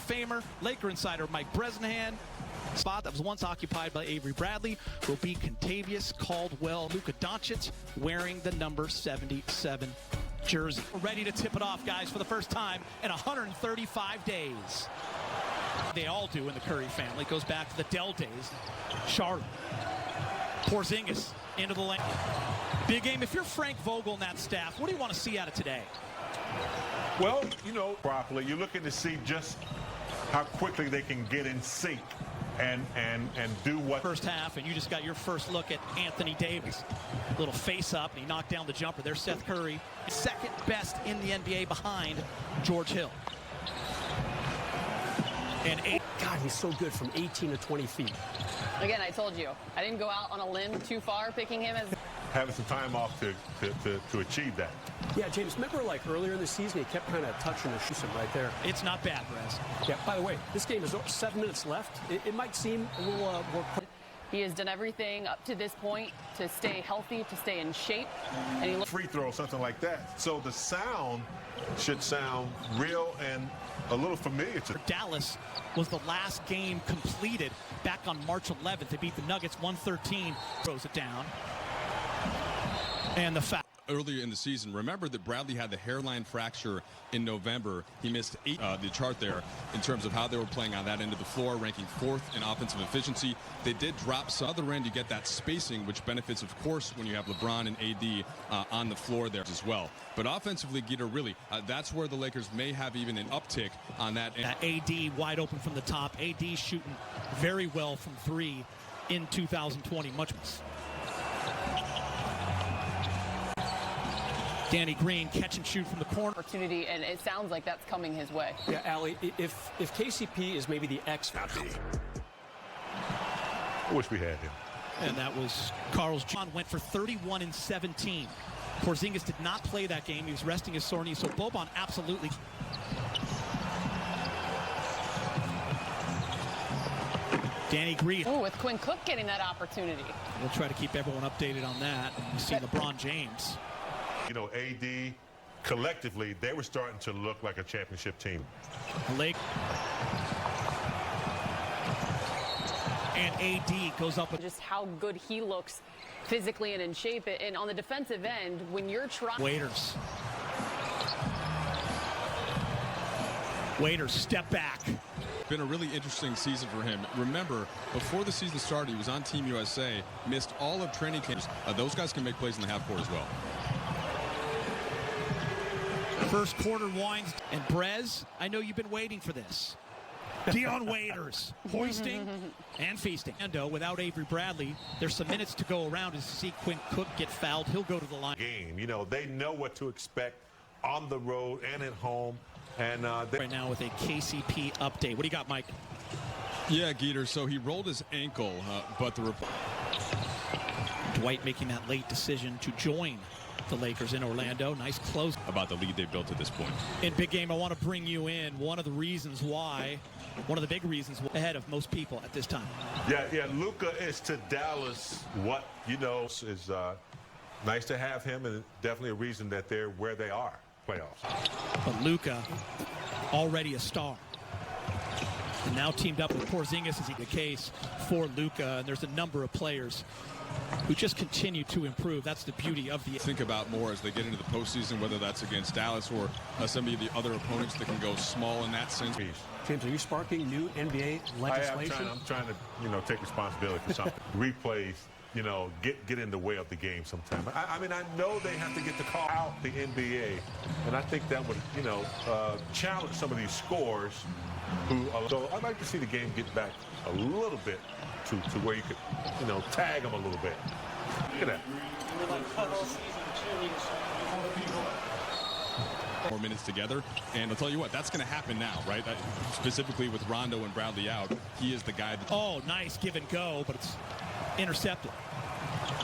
Famer, Laker insider Mike Bresnahan. Spot that was once occupied by Avery Bradley will be Contavious Caldwell. Luka Doncic wearing the number 77 jersey. We're ready to tip it off, guys, for the first time in 135 days. They all do in the Curry family. It goes back to the Dell days. Charlotte. Porzingis into the lane. Big game. If you're Frank Vogel and that staff, what do you want to see out of today? Well, you know, properly, you're looking to see just how quickly they can get in sync and do what. First half, and you just got your first look at Anthony Davis. Little face up, and he knocked down the jumper. There's Seth Curry, second best in the NBA behind George Hill. And God, he's so good from 18 to 20 feet. Again, I told you, I didn't go out on a limb too far picking him as having some time off to achieve that. Yeah, James, remember like earlier in the season, he kept kind of touching the shoot right there. It's not bad, Brez. Yeah, by the way, this game is 7 minutes left. It might seem a little more. He has done everything up to this point to stay healthy, to stay in shape. And he free throw, something like that. So the sound should sound real and a little familiar to Dallas was the last game completed back on March 11th. They beat the Nuggets 113. Throws it down. And the foul. Earlier in the season, remember that Bradley had the hairline fracture in November. He missed the chart there in terms of how they were playing on that end of the floor, ranking 4th in offensive efficiency. They did drop some. Other end, you get that spacing, which benefits, of course, when you have LeBron and AD on the floor there as well. But offensively, Guido, really, that's where the Lakers may have even an uptick on that end. AD wide open from the top. AD shooting very well from 3 in 2020. Much. Danny Green catch and shoot from the corner. Opportunity, and it sounds like that's coming his way. Yeah, Allie, if KCP is maybe the X factor. I wish we had him. And that was Carl's. John went for 31 and 17. Porzingis did not play that game. He was resting his sore knee, so Boban absolutely. Danny Green. Oh, with Quinn Cook getting that opportunity. We'll try to keep everyone updated on that. And you see LeBron James. You know, AD, collectively, they were starting to look like a championship team. And AD goes up with just how good he looks physically and in shape. And on the defensive end, when you're trying. Waiters, step back. Been a really interesting season for him. Remember, before the season started, he was on Team USA, missed all of training camps. Those guys can make plays in the half court as well. First quarter winds, and Brez, I know you've been waiting for this. Dion Waiters hoisting and feasting. And without Avery Bradley, there's some minutes to go around as you see Quinn Cook get fouled. He'll go to the line. Game, you know, they know what to expect on the road and at home. And right now with a KCP update. What do you got, Mike? Yeah, Geeter, so he rolled his ankle, but the Dwight making that late decision to join the Lakers in Orlando. Nice close. About the lead they built at this point. In big game, I want to bring you in. One of the reasons why, one of the big reasons ahead of most people at this time. Yeah, Luka is to Dallas what, you know, is nice to have him, and definitely a reason that they're where they are, playoffs. But Luka, already a star. And now teamed up with Porzingis is the case for Luka, and there's a number of players who just continue to improve. That's the beauty of the. Think about more as they get into the postseason, whether that's against Dallas or some of the other opponents that can go small in that sense. James, are you sparking new NBA legislation? I'm trying to, you know, take responsibility for something. Replays, you know, get in the way of the game sometimes. I mean, I know they have to get the call out the NBA, and I think that would, you know, challenge some of these scores. So I'd like to see the game get back a little bit to where you could, you know, tag them a little bit. Look at that. 4 minutes together, and I'll tell you what, that's going to happen now, right? Specifically with Rondo and Bradley out, he is the guy that. Oh, nice give and go, but it's intercepted.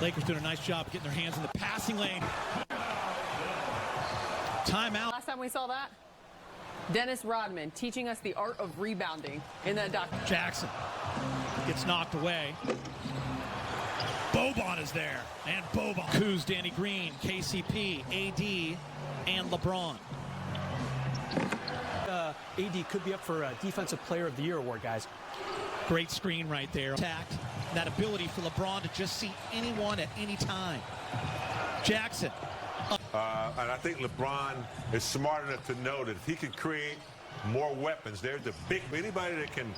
Lakers doing a nice job of getting their hands in the passing lane. Timeout. Last time we saw that, Dennis Rodman teaching us the art of rebounding in that doc. Jackson gets knocked away. Boban is there, and Boban. Kuz, Danny Green, KCP, AD, and LeBron. AD could be up for a Defensive Player of the Year award, guys. Great screen right there. Attacked. That ability for LeBron to just see anyone at any time. Jackson. And I think LeBron is smart enough to know that if he can create more weapons, there's the big, anybody that can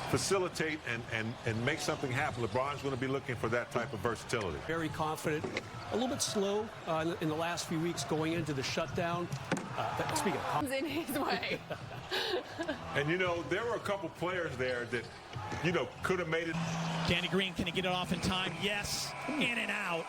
facilitate and make something happen, LeBron's going to be looking for that type of versatility. Very confident. A little bit slow in the last few weeks going into the shutdown. Speaking of in his way. And, you know, there were a couple players there that, you know, could have made it. Danny Green, can he get it off in time? Yes. In and out.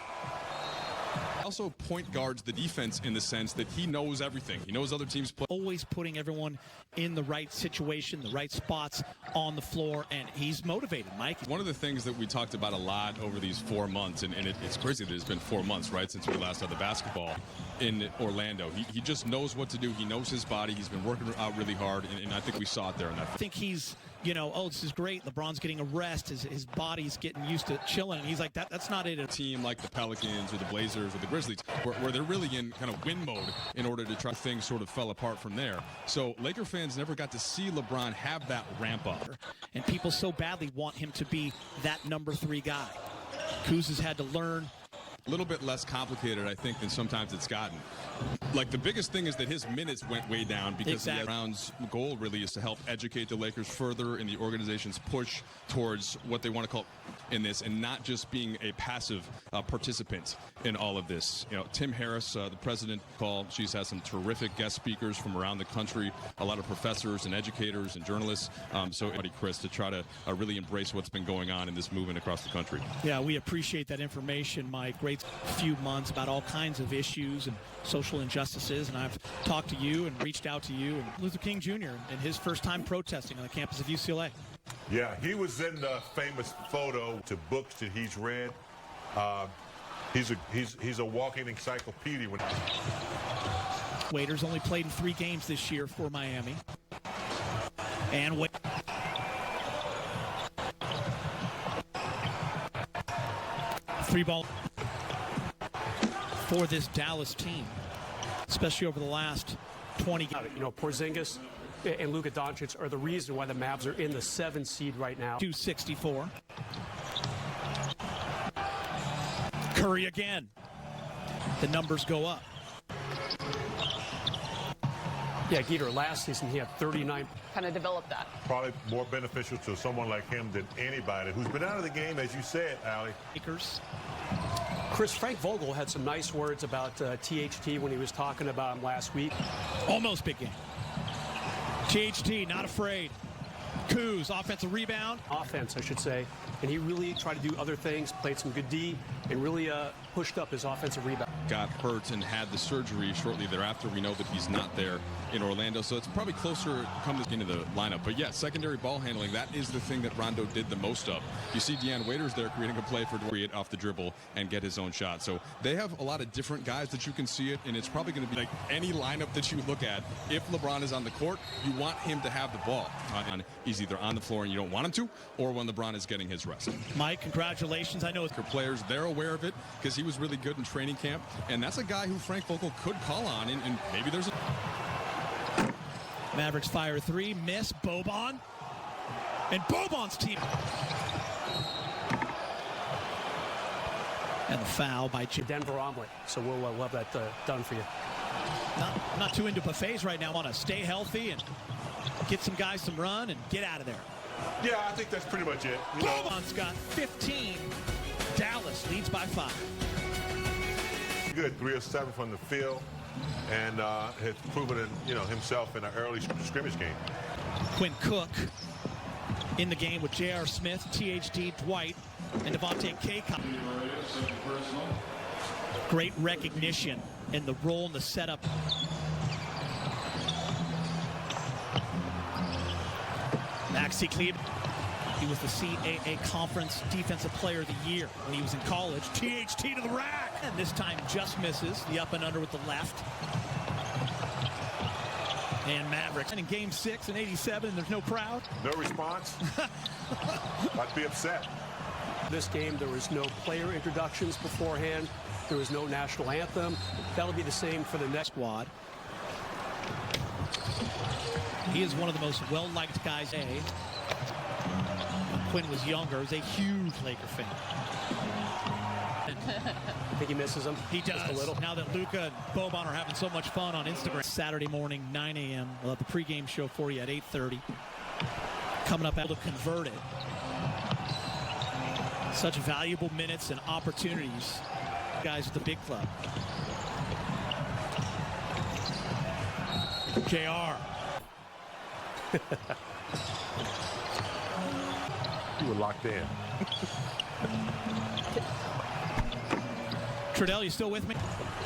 Also point guards the defense in the sense that he knows everything. He knows other teams play. Always putting everyone in the right situation, the right spots on the floor, and he's motivated, Mike. One of the things that we talked about a lot over these 4 months, and it's crazy that it's been 4 months, right, since we last had the basketball in Orlando. He just knows what to do. He knows his body. He's been working out really hard, and I think we saw it there in that. I think he's, you know, oh, this is great. LeBron's getting a rest. His body's getting used to chilling, and he's like, that's not it. A team like the Pelicans or the Blazers or the Grizzlies, where they're really in kind of win mode in order to try, things sort of fell apart from there. So Laker fans never got to see LeBron have that ramp up. And people so badly want him to be that number 3 guy. Kuz has had to learn. A little bit less complicated, I think, than sometimes it's gotten. Like, the biggest thing is that his minutes went way down because the Brown's goal really is to help educate the Lakers further in the organization's push towards what they want to call in this, and not just being a passive participant in all of this. You know, Tim Harris, the president, called. She's had some terrific guest speakers from around the country, a lot of professors and educators and journalists. So, Chris, to try to really embrace what's been going on in this movement across the country. Yeah, we appreciate that information, Mike. Great few months about all kinds of issues and social injustices, and I've talked to you and reached out to you and Luther King Jr. in his first time protesting on the campus of UCLA. Yeah, he was in the famous photo to books that he's read. He's a walking encyclopedia. Waiters only played in 3 games this year for Miami. And wait. Three ball for this Dallas team, especially over the last 20 games. You know, Porzingis and Luka Doncic are the reason why the Mavs are in the 7th seed right now. 264. Curry again. The numbers go up. Yeah, Geeter, last season he had 39. Kind of develop that. Probably more beneficial to someone like him than anybody who's been out of the game, as you said, Allie. Lakers. Chris, Frank Vogel had some nice words about THT when he was talking about him last week. Almost big game. THT, not afraid. Kuz, offensive rebound. Offense, I should say. And he really tried to do other things, played some good D, and really pushed up his offensive rebound. Got hurt and had the surgery shortly thereafter. We know that he's not there in Orlando, so it's probably closer come into the lineup. But yeah, secondary ball handling, that is the thing that Rondo did the most of. You see Deion Waiters there creating a play for Dorian off the dribble and get his own shot. So they have a lot of different guys that you can see it, and it's probably going to be like any lineup that you look at. If LeBron is on the court, you want him to have the ball. He's either on the floor and you don't want him to, or when LeBron is getting his rest. Mike, congratulations. I know it's players, they're aware of it because he was really good in training camp, and that's a guy who Frank Vogel could call on, and maybe there's a... Mavericks fire 3, miss, Boban, and Boban's team. And the foul by Denver omelet, so we'll have that done for you. Not too into buffets right now. Want to stay healthy and get some guys some run and get out of there. Yeah, I think that's pretty much it. Boban's got 15. Dallas leads by 5. Good, 3 of 7 from the field, and has proven himself in an early scrimmage game. Quinn Cook in the game with J.R. Smith, THD, Dwight, and Devontae Kaycott. Great recognition in the role and the setup. Maxi Kleber. He was the CAA Conference Defensive Player of the Year when he was in college. THT to the rack. And this time just misses. The up and under with the left. And Mavericks. And in Game 6 in 87, there's no crowd. No response. I'd be upset. This game, there was no player introductions beforehand. There was no national anthem. That'll be the same for the next squad. He is one of the most well-liked guys. When Quinn was younger, he was a huge Laker fan. I think he misses him. He does. Just a little. Now that Luka and Boban are having so much fun on Instagram. Saturday morning, 9 a.m. We'll have the pregame show for you at 8:30. Coming up, able to convert it. Such valuable minutes and opportunities. Guys at the big club. JR. You were locked in. Trudell, you still with me?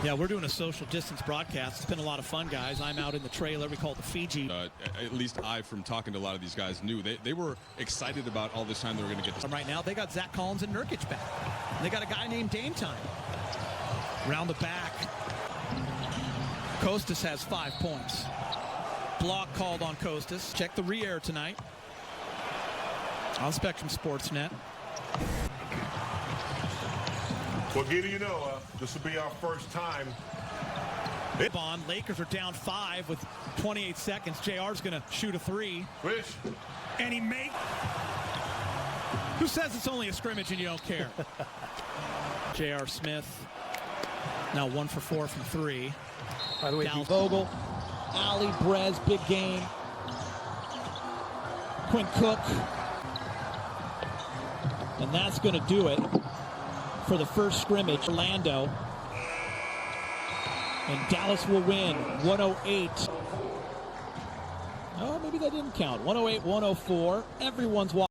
Yeah, we're doing a social distance broadcast. It's been a lot of fun, guys. I'm out in the trailer. We call it the Fiji. At least I, from talking to a lot of these guys, knew they were excited about all this time they were going to get this. Right now, they got Zach Collins and Nurkic back. And they got a guy named Dame Time. Round the back. Kostas has 5 points. Block called on Kostas. Check the re-air tonight on Spectrum Sportsnet. Well, Giddy, you know, this will be our first time. Lakers are down 5 with 28 seconds. JR's going to shoot a 3. Rich. And he makes. Who says it's only a scrimmage and you don't care? J.R. Smith now 1 for 4 from 3. By the way, Vogel, Ali Brez, big game. Quinn Cook. And that's going to do it for the first scrimmage. Orlando. And Dallas will win 108. Oh, maybe that didn't count. 108-104. Everyone's watching.